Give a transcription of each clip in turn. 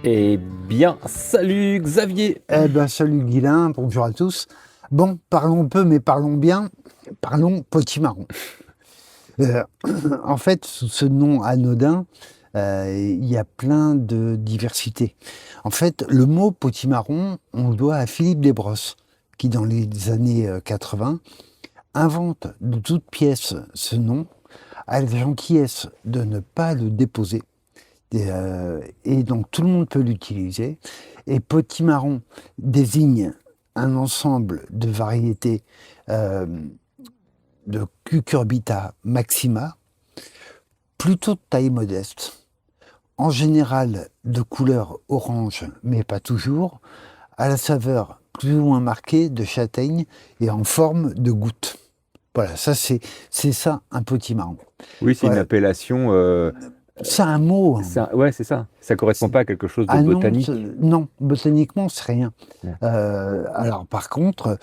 Eh bien, salut Xavier! Eh ben, salut Guilain, bonjour à tous. Bon, parlons peu, mais parlons bien. Parlons potimarron. Euh, En fait, sous ce nom anodin, il y a plein de diversité. En fait, le mot potimarron, on le doit à Philippe Desbrosses, qui dans les années 80 invente de toutes pièces ce nom, a la gentillesse de ne pas le déposer. Et donc tout le monde peut l'utiliser. Et potimarron désigne un ensemble de variétés euh, de Cucurbita maxima, plutôt de taille modeste, en général de couleur orange, mais pas toujours, à la saveur plus ou moins marquée de châtaigne et en forme de goutte. Voilà, c'est ça un potimarron. Oui, c'est une Voilà, appellation. c'est un mot, hein. Ouais, c'est ça. Ça correspond pas à quelque chose de Ah non, botanique. non, botaniquement, c'est rien. Ouais. Alors par contre,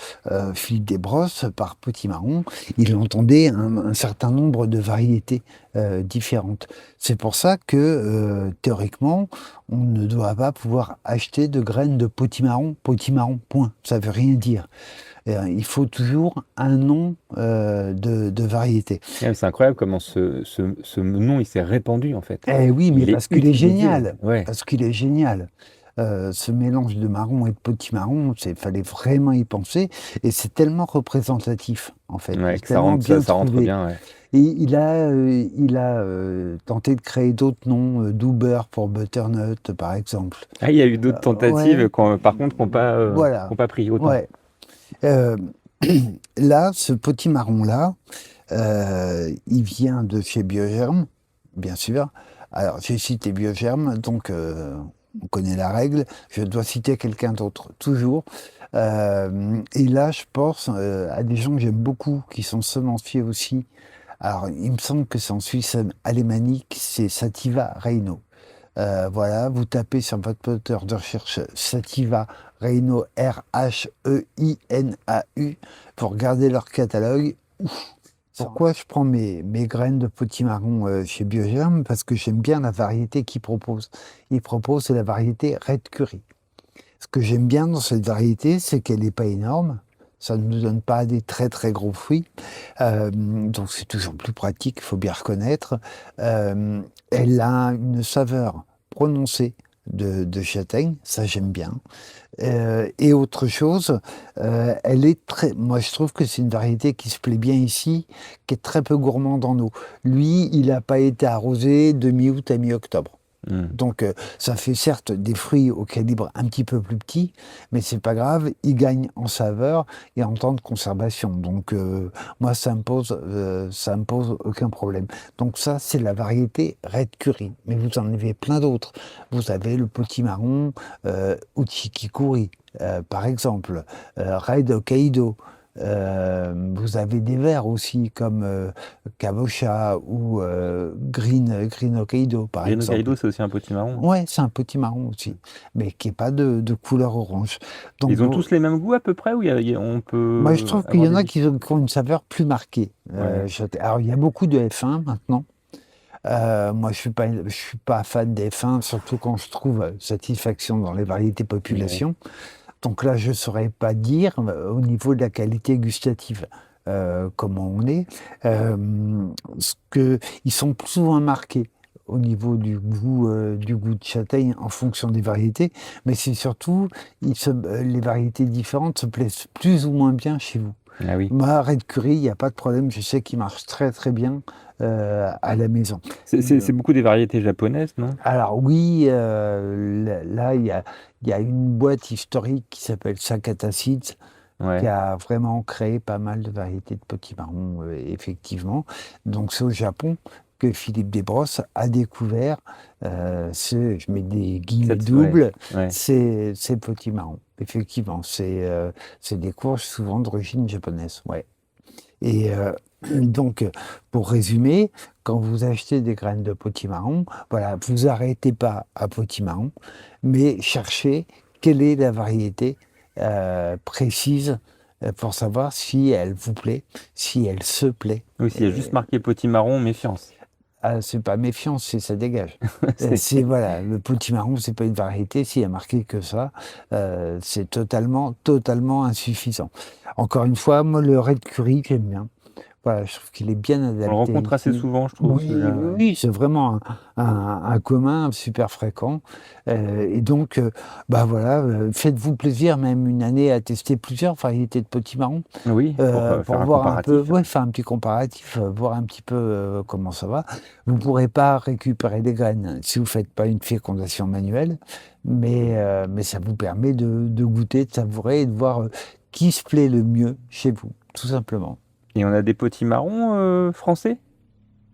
Philippe Desbrosses, par potimarron, il entendait un certain nombre de variétés différentes. C'est pour ça que, théoriquement, on ne doit pas pouvoir acheter de graines de potimarron, point. Ça veut rien dire. Il faut toujours un nom de variété. Ouais, c'est incroyable comment ce nom il s'est répandu en fait. Eh oui, mais Il est parce qu'il est utilisé. génial. Ouais. Parce qu'il est génial. Ce mélange de marron et de potimarron, il fallait vraiment y penser. Et c'est tellement représentatif, en fait. Ouais, C'est que ça tellement rentre, ça, bien ça rentre trouvé. bien. Ouais. Et il a tenté de créer d'autres noms, Douber pour butternut, par exemple. Ah, il y a eu d'autres Ouais, tentatives, par contre, qui voilà. n'ont pas pris autant. Ouais. Euh, Là, ce potimarron-là, il vient de chez Biogerm, bien sûr. Alors, j'ai cité Biogerm, donc on connaît la règle. Je dois citer quelqu'un d'autre, toujours. Et là, je pense à des gens que j'aime beaucoup, qui sont semenciers aussi. Alors, il me semble que c'est en Suisse alémanique, c'est Sativa Reino. Voilà, vous tapez sur votre moteur de recherche Sativa Reino, Reinaau, pour regarder leur catalogue. Pourquoi je prends mes graines de potimarron chez Biogerm? Parce que j'aime bien la variété qu'ils proposent. Ils proposent la variété Red Curry. Ce que j'aime bien dans cette variété, c'est qu'elle n'est pas énorme. Ça ne nous donne pas des très très gros fruits. Donc c'est toujours plus pratique, il faut bien reconnaître. Euh, Elle a une saveur prononcée de châtaigne, ça j'aime bien. Et autre chose, elle est très. Moi, je trouve que c'est une variété qui se plaît bien ici, qui est très peu gourmande en eau. Lui, il n'a pas été arrosé de mi-août à mi-octobre. Hmm. Donc, ça fait certes des fruits au calibre un petit peu plus petit, mais c'est pas grave, il gagne en saveur et en temps de conservation. Donc, moi, ça me pose aucun problème. Donc, ça, c'est la variété Red Curry. Mais vous en avez plein d'autres. Vous avez le potimarron Uchikikuri, par exemple, Red Hokkaido. Vous avez des verts aussi comme Kabocha ou Green Hokkaido, par Green exemple. Hokkaido, c'est aussi un potimarron. Ouais, c'est un petit marron aussi, mais qui n'est pas de couleur orange. Donc, Ils ont tous les mêmes goûts à peu près ou on moi, je peut trouve qu'il y avoir en des a différences? qui ont une saveur plus marquée. Ouais. Alors, il y a beaucoup de F1 maintenant. Moi, je suis pas fan des F1, surtout quand je trouve satisfaction dans les variétés Ouais. population. Donc là, je ne saurais pas dire au niveau de la qualité gustative comment on est. Ils sont plus ou moins marqués au niveau du goût de châtaigne en fonction des variétés, mais c'est surtout les variétés différentes se plaisent plus ou moins bien chez vous. Ah oui. Moi, Red Curry, il n'y a pas de problème, je sais qu'il marche très très bien à la maison. C'est beaucoup des variétés japonaises, non? Alors oui, là, il y a une boîte historique qui s'appelle Sakata Seeds, qui Ouais. a vraiment créé pas mal de variétés de potimarron, effectivement. Donc c'est au Japon que Philippe Desbrosses a découvert, je mets des guillemets Ouais. doubles, Ouais. ces potimarrons. Effectivement, c'est des courges souvent d'origine japonaise, ouais. Et donc, pour résumer, quand vous achetez des graines de potimarron, voilà, vous arrêtez pas à potimarron, mais cherchez quelle est la variété précise pour savoir si elle vous plaît, si elle se plaît. Oui, s'il y a juste marqué potimarron, méfiance. Ah, c'est pas méfiance, c'est ça dégage. C'est Voilà, le potimarron, c'est pas une variété, s'il y a marqué que ça, c'est totalement insuffisant. Encore une fois, moi, le red curry, j'aime bien. Voilà, je trouve qu'il est bien on le adapté rencontre assez ici. souvent, je trouve, Oui, celui-là, oui, ouais. oui, c'est vraiment un commun super fréquent. Et donc, bah voilà, faites-vous plaisir, même une année, à tester plusieurs variétés de potimarron. Oui, Pour faire un voir un peu, comparatif. ouais, faire un petit comparatif, voir un petit peu comment ça va. Vous ne pourrez pas récupérer des graines si vous ne faites pas une fécondation manuelle, mais ça vous permet de goûter, de savourer et de voir qui se plaît le mieux chez vous, tout simplement. Et on a des potimarrons, français?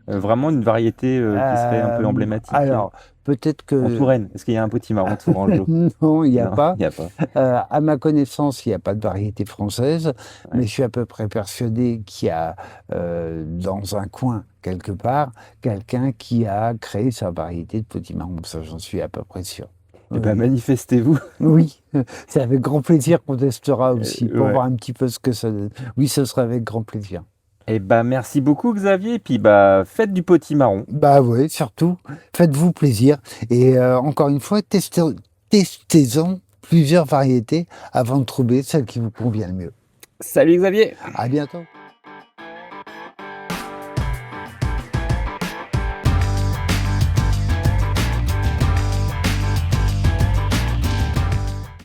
Vraiment une variété, qui serait un peu emblématique, Alors, peut-être en que Touraine? Est-ce qu'il y a un potimarron tourangeau? non, il n'y a Non, pas. il y a pas. À ma connaissance, il n'y a pas de variété française, mais Ouais. je suis à peu près persuadé qu'il y a, dans un coin, quelque part, quelqu'un qui a créé sa variété de potimarron. Ça, j'en suis à peu près sûr. Et bah, Oui, manifestez-vous. oui, c'est avec grand plaisir qu'on testera aussi, pour Ouais. voir un petit peu ce que ça donne. Oui, ce sera avec grand plaisir. Et bah, merci beaucoup Xavier et puis, bah, faites du potimarron. Bah oui, surtout, faites-vous plaisir et encore une fois, testez-en plusieurs variétés avant de trouver celle qui vous convient le mieux. Salut Xavier! À bientôt.